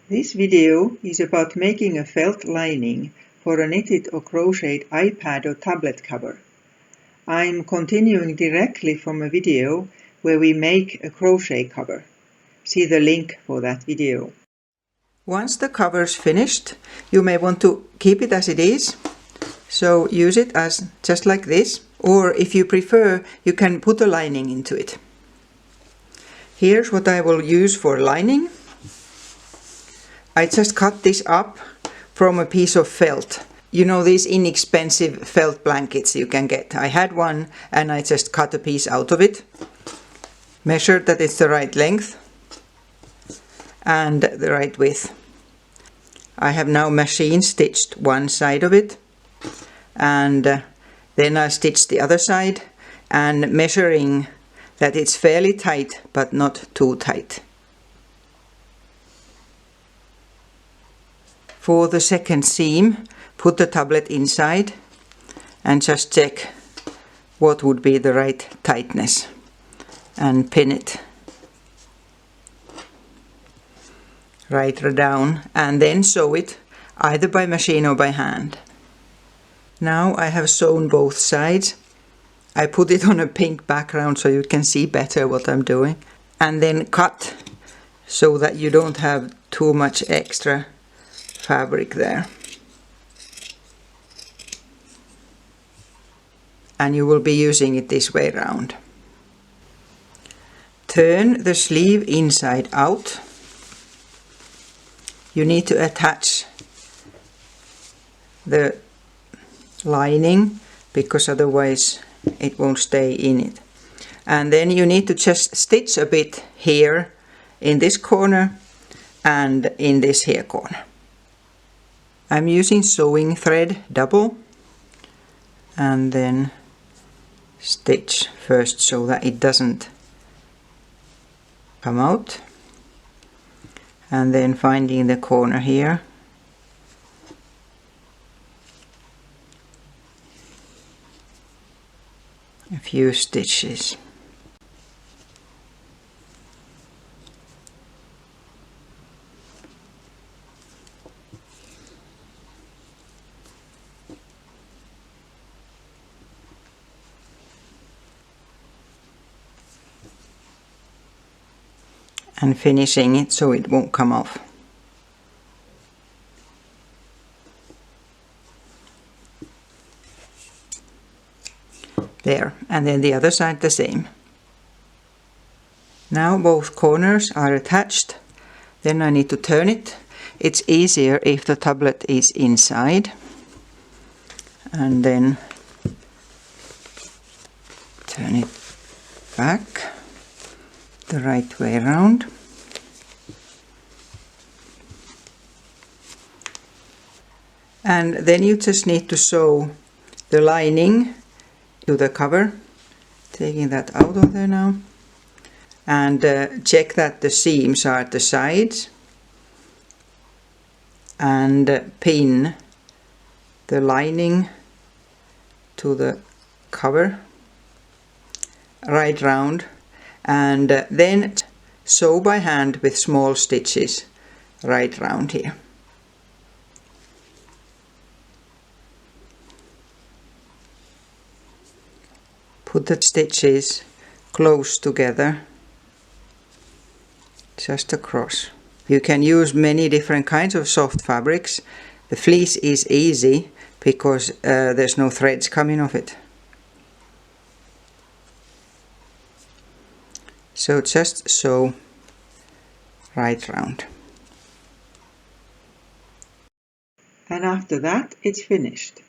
This video is about making a felt lining for a knitted or crocheted iPad or tablet cover. I'm continuing directly from a video where we make a crochet cover. See the link for that video. Once the cover is finished, you may want to keep it as it is. So use it as just like this, or if you prefer, you can put a lining into it. Here's what I will use for lining. I just cut this up from a piece of felt. You know, these inexpensive felt blankets you can get. I had one and I just cut a piece out of it. Measured that it's the right length and the right width. I have now machine stitched one side of it, and then I stitched the other side, and measuring that it's fairly tight but not too tight. For the second seam, put the tablet inside and just check what would be the right tightness and pin it right down, and then sew it either by machine or by hand. Now I have sewn both sides. I put it on a pink background so you can see better what I'm doing, and then cut so that you don't have too much extra fabric there. And you will be using it this way round. Turn the sleeve inside out. You need to attach the lining because otherwise it won't stay in it. And then you need to just stitch a bit here in this corner and in this here corner. I'm using sewing thread double, and then stitch first so that it doesn't come out, and then finding the corner here, a few stitches. And finishing it so it won't come off. There, and then the other side the same. Now both corners are attached. Then I need to turn it. It's easier if the tablet is inside. And then turn it back the right way around. And then you just need to sew the lining to the cover, taking that out of there now, and check that the seams are at the sides, and pin the lining to the cover right round, and then sew by hand with small stitches right round here. Put the stitches close together, just across. You can use many different kinds of soft fabrics. The fleece is easy because there's no threads coming off it. So just sew right round. And after that it's finished.